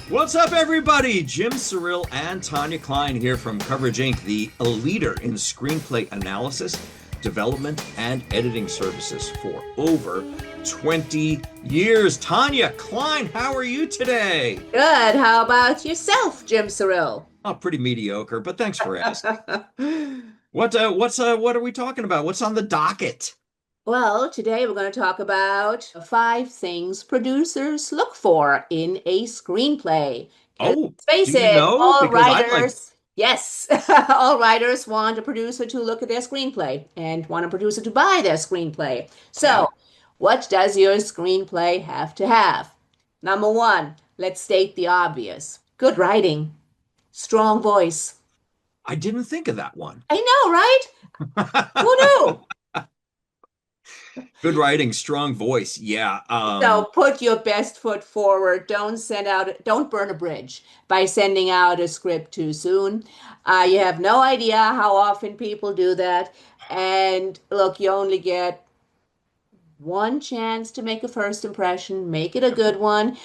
What's up, everybody? Jim Cyril and Tanya Klein here from Coverage Inc., the leader in screenplay analysis, development, and editing services for over 20 years. Tanya Klein, how are you today? Good. How about yourself, Jim Cyril? Oh, pretty mediocre, but thanks for asking. What are we talking about? What's on the docket? Well, today we're going to talk about five things producers look for in a screenplay. Because Oh, let's face do you it, know? all Because I'd like, writers, yes, all writers want a producer to look at their screenplay and want a producer to buy their screenplay. yeah, So, what does your screenplay have to have? Number one, let's state the obvious. Good writing, strong voice. I didn't think of that one. I know, right? Who knew? Good writing, strong voice. Yeah. So put your best foot forward. Don't burn a bridge by sending out a script too soon. You have no idea how often people do that. And look, you only get one chance to make a first impression. Make it a good one.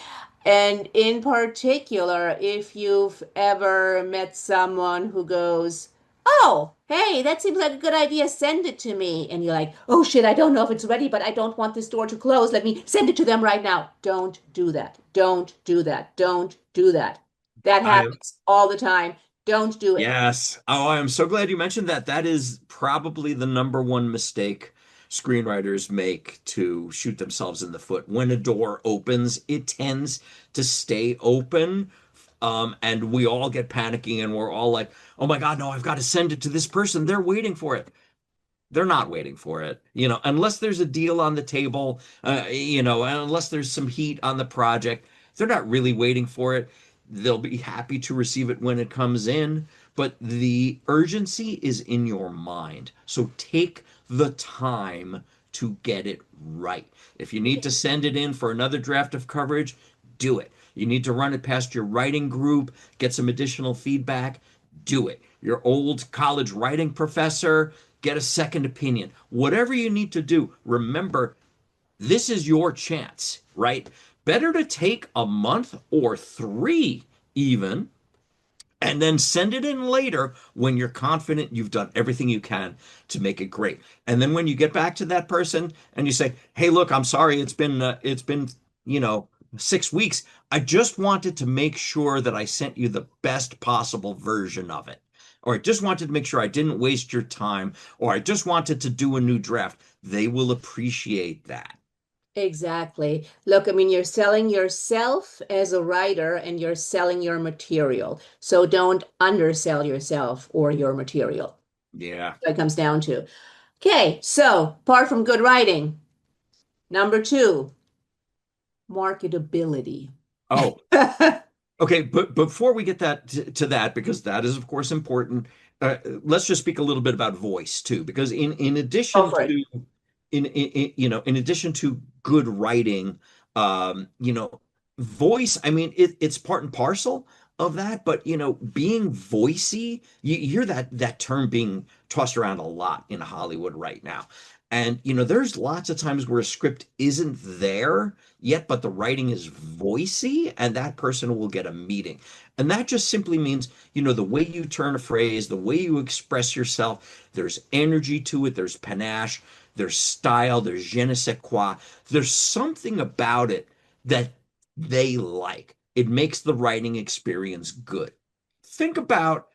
And in particular, if you've ever met someone who goes, "Oh, hey, that seems like a good idea. Send it to me." And you're like, "Oh shit, I don't know if it's ready, but I don't want this door to close. Let me send it to them right now." Don't do that. Don't do that. Don't do that. That I happens all the time. Don't do it. Yes. Oh, I am so glad you mentioned that. That is probably the number one mistake screenwriters make to shoot themselves in the foot. When a door opens, it tends to stay open. And we all get panicky and we're all like, oh my God, no, I've got to send it to this person. They're waiting for it. They're not waiting for it, unless there's a deal on the table, unless there's some heat on the project, they're not really waiting for it. They'll be happy to receive it when it comes in, but the urgency is in your mind. So take the time to get it right. If you need to send it in for another draft of coverage, do it. You need to run it past your writing group, get some additional feedback, do it. Your old college writing professor, get a second opinion. Whatever you need to do, remember, this is your chance, right? Better to take a month or three, even, and then send it in later when you're confident you've done everything you can to make it great. And then when you get back to that person and you say, "Hey, look, I'm sorry, it's been, you know, 6 weeks. I just wanted to make sure that I sent you the best possible version of it. Or I just wanted to make sure I didn't waste your time, or I just wanted to do a new draft." They will appreciate that. Exactly. Look, I mean, you're selling yourself as a writer and you're selling your material. So don't undersell yourself or your material. Yeah. That comes down to. Okay, so apart from good writing, number two, marketability. Oh, okay, but before we get to that, because that is of course important, let's just speak a little bit about voice too, because in Go addition for it. to in addition to good writing, voice. I mean, it's part and parcel of that, but being voicey, you hear that term being tossed around a lot in Hollywood right now. And there's lots of times where a script isn't there yet, but the writing is voicey, and that person will get a meeting. And that just simply means, the way you turn a phrase, the way you express yourself, there's energy to it, there's panache, there's style, there's je ne sais quoi. There's something about it that they like. It makes the writing experience good. Think about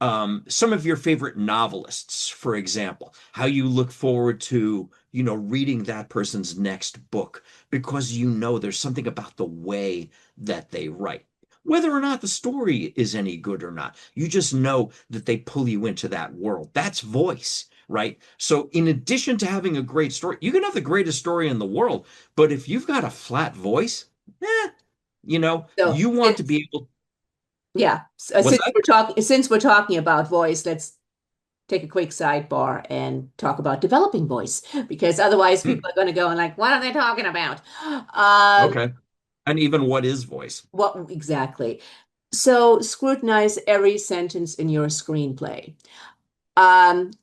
some of your favorite novelists, for example, how you look forward to, reading that person's next book because there's something about the way that they write. Whether or not the story is any good or not, you just know that they pull you into that world. That's voice, right? So, in addition to having a great story, you can have the greatest story in the world, but if you've got a flat voice, So you want to since be able. yeah, What's that? since we're talking about voice, let's take a quick sidebar and talk about developing voice because otherwise Hmm, people are going to go and like, what are they talking about? Um, okay. And even what is voice? what exactly? So scrutinize every sentence in your screenplay.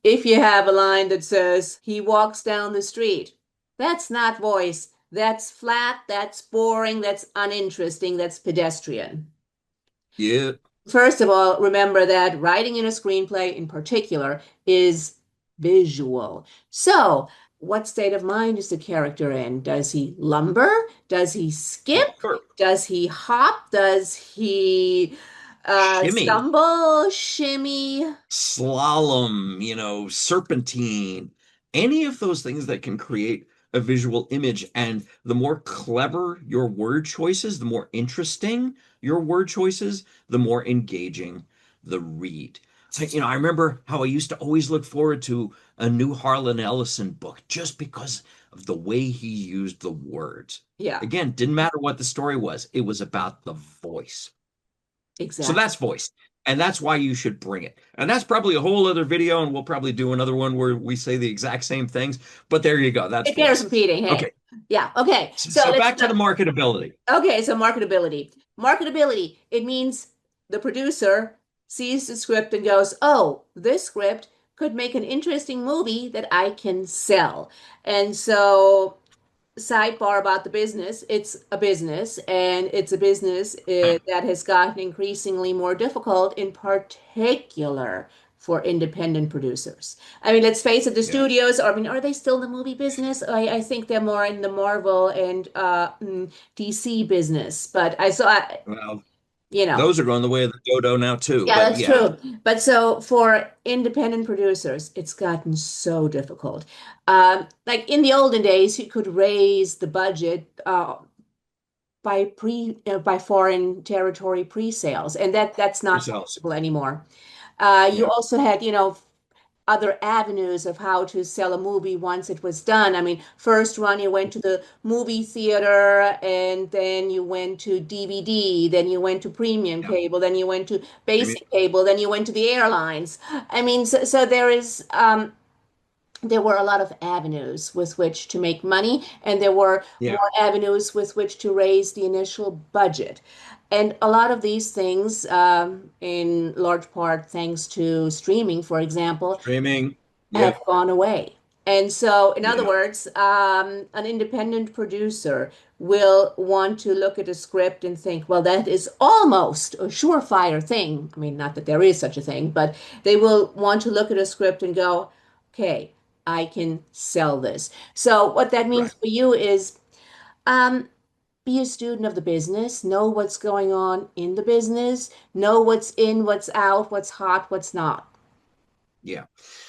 If you have a line that says, "He walks down the street," that's not voice. That's flat, that's boring, that's uninteresting, that's pedestrian. Yeah. First of all, remember that writing in a screenplay in particular is visual. So, what state of mind is the character in? Does he lumber? Does he skip? Sure. Does he hop? Does he Shimmy, stumble, shimmy? slalom, serpentine, any of those things that can create a visual image. And the more clever your word choices, the more interesting your word choices, the more engaging the read. So, I remember how I used to always look forward to a new Harlan Ellison book just because of the way he used the words. Yeah, Again, didn't matter what the story was, it was about the voice. So exactly. that's voice. And that's why you should bring it. And that's probably a whole other video, and we'll probably do another one where we say the exact same things. But there you go. That's It bears voice. repeating, hey. Okay. Yeah, okay. So, So so let's back to the marketability. okay, so marketability. Marketability, it means the producer sees the script and goes, "Oh, this script could make an interesting movie that I can sell." And so sidebar about the business, it's a business, and it's a business that has gotten increasingly more difficult, in particular for independent producers. I mean, let's face it, the Yeah. studios, I mean, are they still in the movie business? I think they're more in the Marvel and DC business, but Well, you know. those are going the way of the dodo now too. Yeah, But that's yeah, true. But so for independent producers, it's gotten so difficult. Like in the olden days, you could raise the budget by foreign territory pre-sales, and that's not yourselves. possible anymore. You Yeah. also had, other avenues of how to sell a movie once it was done. I mean, first run, you went to the movie theater, and then you went to DVD, then you went to premium Yeah. cable, then you went to I mean, basic cable, then you went to the airlines. I mean, so there were a lot of avenues with which to make money, and there were yeah. more avenues with which to raise the initial budget. And a lot of these things, in large part thanks to streaming, for example, Streaming. have Yep. gone away. And so, in other Yeah. words, an independent producer will want to look at a script and think, well, that is almost a surefire thing. I mean, not that there is such a thing, but they will want to look at a script and go, okay, I can sell this. So, what that means Right. for you is um, be a student of the business, know what's going on in the business, know what's in, what's out, what's hot, what's not. Yeah.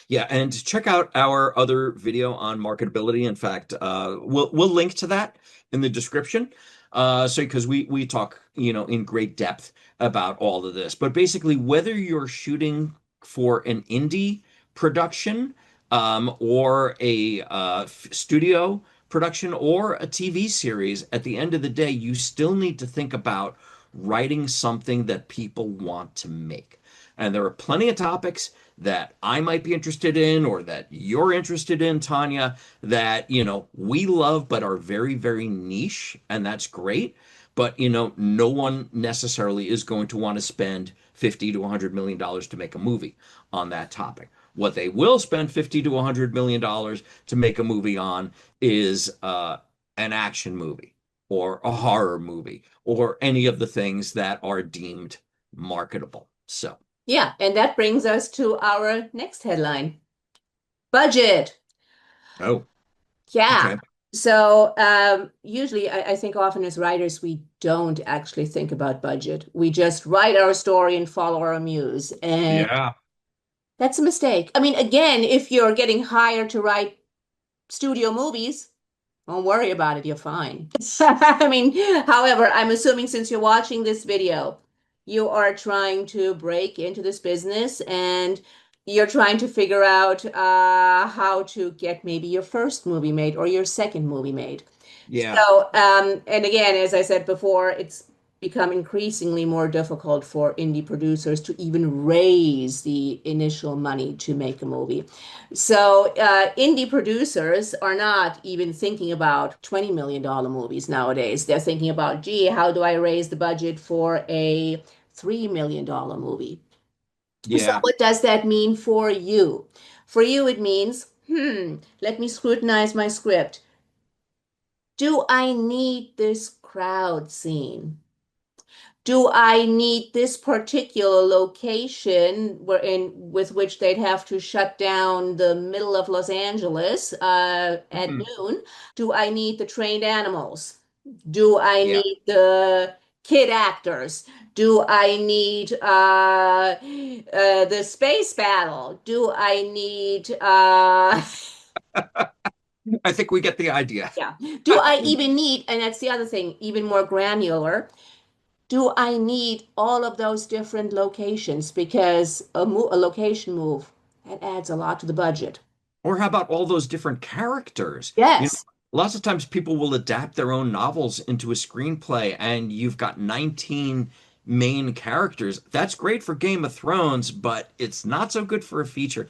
Yeah, and check out our other video on marketability. In fact, we'll link to that in the description. So because we talk, in great depth about all of this. But basically, whether you're shooting for an indie production, or a studio production, or a TV series, at the end of the day, you still need to think about writing something that people want to make. And there are plenty of topics that I might be interested in, or that you're interested in, Tanya, that, we love but are very, very niche, and that's great. But, no one necessarily is going to want to spend 50 to $100 million to make a movie on that topic. What they will spend 50 to $100 million to make a movie on is an action movie, or a horror movie, or any of the things that are deemed marketable. So, Yeah, and that brings us to our next headline. Budget. oh, Yeah. okay. So usually, I think often as writers, we don't actually think about budget. We just write our story and follow our muse. And Yeah. that's a mistake. I mean, again, if you're getting hired to write studio movies, don't worry about it, you're fine. I mean, however, I'm assuming since you're watching this video, you are trying to break into this business, and you're trying to figure out how to get maybe your first movie made or your second movie made. Yeah. So, and again, as I said before, it's become increasingly more difficult for indie producers to even raise the initial money to make a movie. So, indie producers are not even thinking about $20 million movies nowadays. They're thinking about, gee, how do I raise the budget for a $3 million movie? So, Yeah. what does that mean for you? For you, it means, let me scrutinize my script. Do I need this crowd scene? Do I need this particular location with which they'd have to shut down the middle of Los Angeles at Mhm. noon? Do I need the trained animals? Do I Yeah. need the kid actors? Do I need the space battle? Do I need I think we get the idea. yeah. Do I even need, and that's the other thing, even more granular, do I need all of those different locations? Because a location move, that adds a lot to the budget. Or how about all those different characters? Yes, Lots of times people will adapt their own novels into a screenplay, and you've got 19 main characters. That's great for Game of Thrones, but it's not so good for a feature.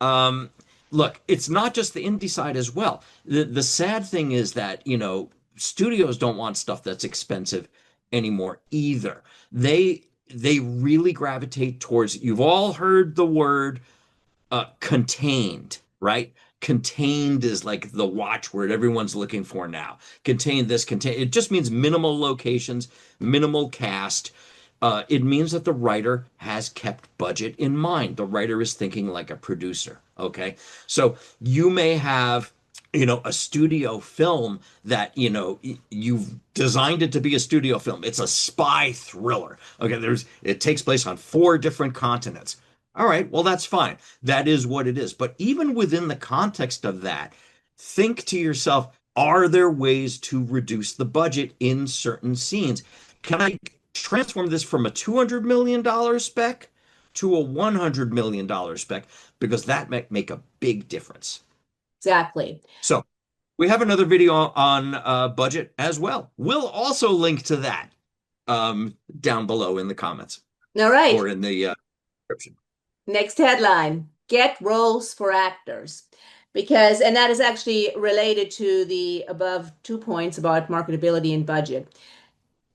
Um, Look, it's not just the indie side as well. The sad thing is that, studios don't want stuff that's expensive anymore either. They really gravitate towards, you've all heard the word contained, right? Contained is like the watchword everyone's looking for now. Contained this, contain. It just means minimal locations, minimal cast. It means that the writer has kept budget in mind. The writer is thinking like a producer. Okay. So you may have, a studio film that, you've designed it to be a studio film. It's a spy thriller. Okay. It takes place on 4 different continents. All right. Well, that's fine. That is what it is. But even within the context of that, think to yourself, are there ways to reduce the budget in certain scenes? Can I transform this from a $200 million spec to a $100 million spec? Because that might make a big difference. exactly. So we have another video on budget as well. We'll also link to that down below in the comments All right. or in the description. Next headline, get roles for actors. Because, and that is actually related to the above 2 points about marketability and budget.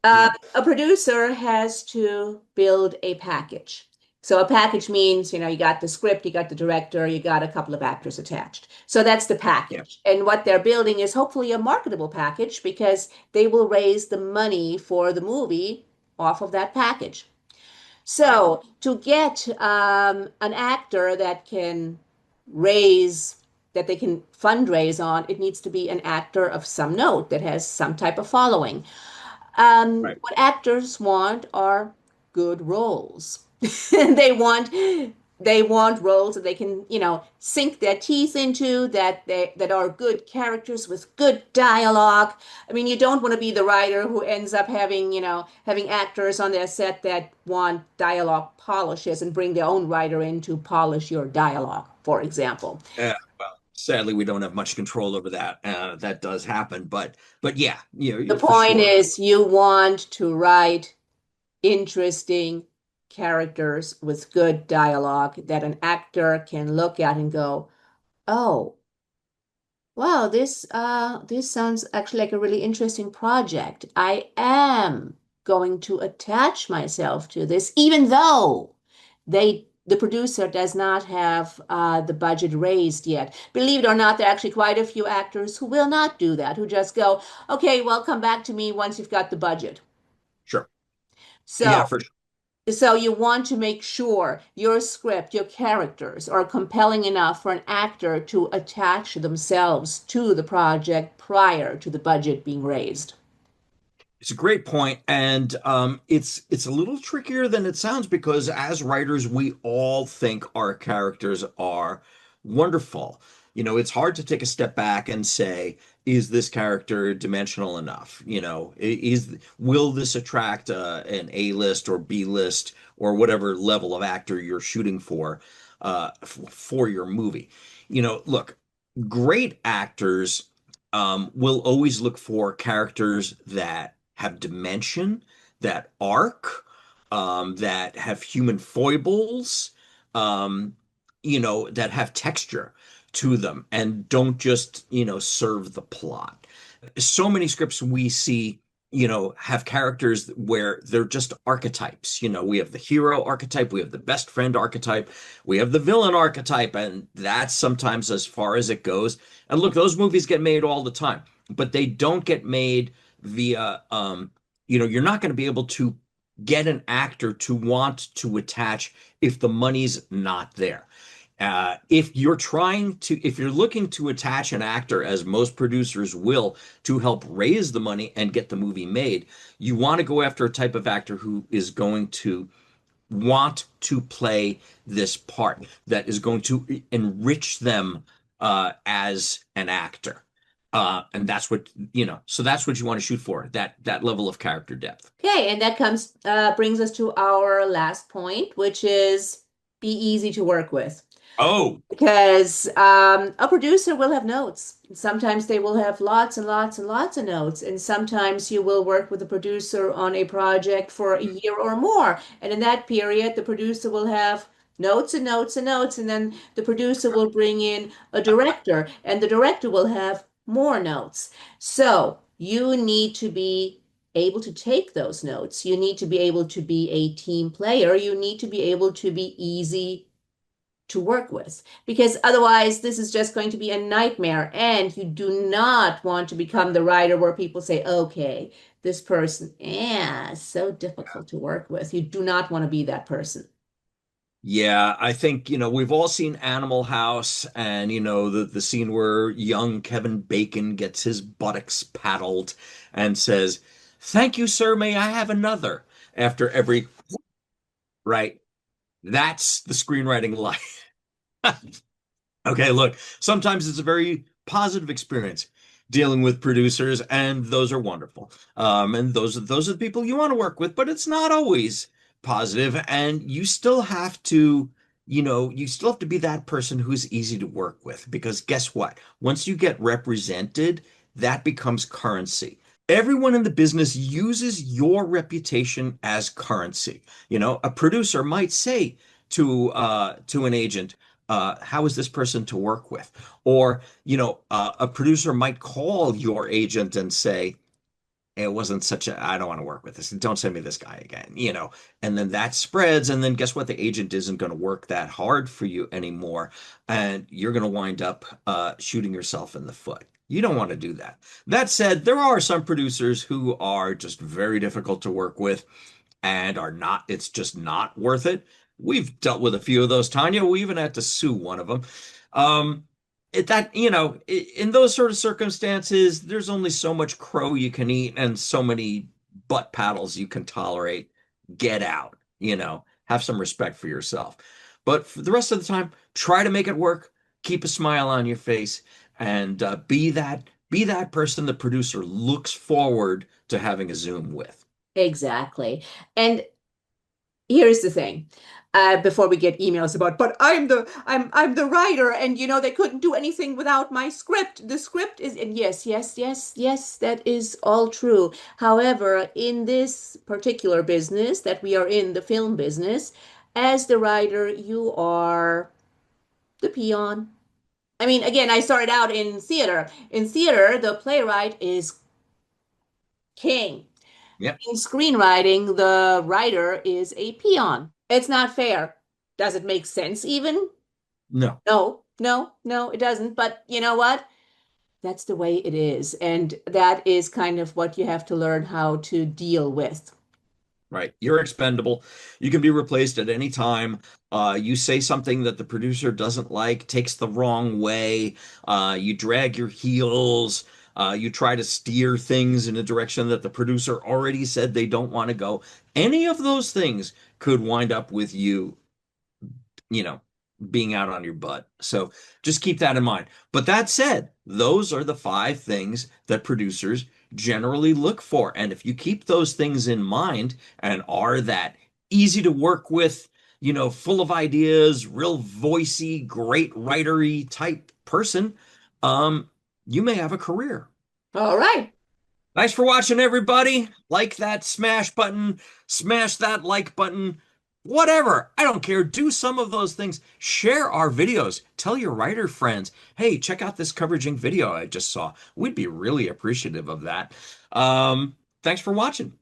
Yeah. A producer has to build a package. So a package means, you got the script, you got the director, you got a couple of actors attached. So that's the Yeah. package. And what they're building is hopefully a marketable package because they will raise the money for the movie off of that package. Right. So to get an actor raise, that they can fundraise on, it needs to be an actor of some note that has some type of following. Right. What actors want are good roles. They want they want roles that they can, sink their teeth into, that are good characters with good dialogue. I mean, you don't want to be the writer who ends up having actors on their set that want dialogue polishes and bring their own writer in to polish your dialogue, for example. Well, sadly, we don't have much control over that. That does happen, but yeah, The for point sure. is you want to write interesting characters with good dialogue that an actor can look at and go, "Oh, wow, this sounds actually like a really interesting project. I am going to attach myself to this, even though the producer does not have the budget raised yet. Believe it or not, there are actually quite a few actors who will not do that, who just go, okay, well, come back to me once you've got the budget. Sure. Yeah, So for sure. So you want to make sure your script, your characters are compelling enough for an actor to attach themselves to the project prior to the budget being raised. It's a great point, and it's a little trickier than it sounds because as writers, we all think our characters are wonderful. It's hard to take a step back and say, is this character dimensional enough? Will this attract an A-list or B-list or whatever level of actor you're shooting for your movie? Look, great actors will always look for characters that have dimension, that arc, that have human foibles, um, that have texture to them and don't just, serve the plot. So many scripts we see, have characters where they're just archetypes. We have the hero archetype, we have the best friend archetype, we have the villain archetype, and that's sometimes as far as it goes. And look, those movies get made all the time, but they don't get made via, you're not going to be able to get an actor to want to attach if the money's not there. If you're looking to attach an actor, as most producers will, to help raise the money and get the movie made, you want to go after a type of actor who is going to want to play this part, that is going to enrich them as an actor. And that's what, so that's what you want to shoot for, that level of character depth. Okay, and that comes brings us to our last point, which is be easy to work with. Oh, Because a producer will have notes. Sometimes they will have lots and lots and lots of notes. And sometimes you will work with a producer on a project for a year or more. And in that period, the producer will have notes and notes and notes. And then the producer will bring in a director, and the director will have more notes. So you need to be able to take those notes. You need to be able to be a team player. You need to be able to be easy to work with, because otherwise this is just going to be a nightmare, and you do not want to become the writer where people say, okay, this person, yeah, so difficult to work with. You do not want to be that person. yeah, I think, we've all seen Animal House, and, the scene where young Kevin Bacon gets his buttocks paddled and says, "Thank you, sir, may I have another?" After every, right? That's the screenwriting life. Okay, look, sometimes it's a very positive experience dealing with producers, and those are wonderful. And those are the people you want to work with, but it's not always positive, and you still have to be that person who's easy to work with, because guess what? Once you get represented, that becomes currency. Everyone in the business uses your reputation as currency. A producer might say to an agent, how is this person to work with? Or, a producer might call your agent and say, it wasn't such a, I don't want to work with this. Don't send me this guy again. And then that spreads. And then guess what? The agent isn't going to work that hard for you anymore. And you're going to wind up shooting yourself in the foot. You don't want to do that. That said, there are some producers who are just very difficult to work with and it's just not worth it. We've dealt with a few of those, Tanya. We even had to sue one of them. Um, in those sort of circumstances, there's only so much crow you can eat and so many butt paddles you can tolerate. Get out, have some respect for yourself. But for the rest of the time, try to make it work. Keep a smile on your face, and be that person the producer looks forward to having a Zoom with. Exactly. And here's the thing. Before we get emails about, but I'm the writer, and they couldn't do anything without my script. The script is, and yes, yes, yes, yes, that is all true. However, in this particular business that we are in, the film business, as the writer, you are the peon. I mean, again, I started out in theater. In theater, the playwright is king. Yep. In screenwriting, the writer is a peon. It's not fair. Does it make sense even? No. No, no, no, it doesn't. But you know what? That's the way it is. And that is kind of what you have to learn how to deal with. Right. You're expendable. You can be replaced at any time. You say something that the producer doesn't like, takes the wrong way. You drag your heels. You try to steer things in a direction that the producer already said they don't want to go. Any of those things could wind up with you know, being out on your butt. So just keep that in mind. But that said, those are the 5 things that producers generally look for. And if you keep those things in mind and are that easy to work with, full of ideas, real voicey, great writery type person, um, you may have a career. All right. Thanks for watching, everybody. Like that smash button, smash that like button, whatever. I don't care. Do some of those things. Share our videos. Tell your writer friends, hey, check out this coveraging video I just saw. We'd be really appreciative of that. Thanks for watching.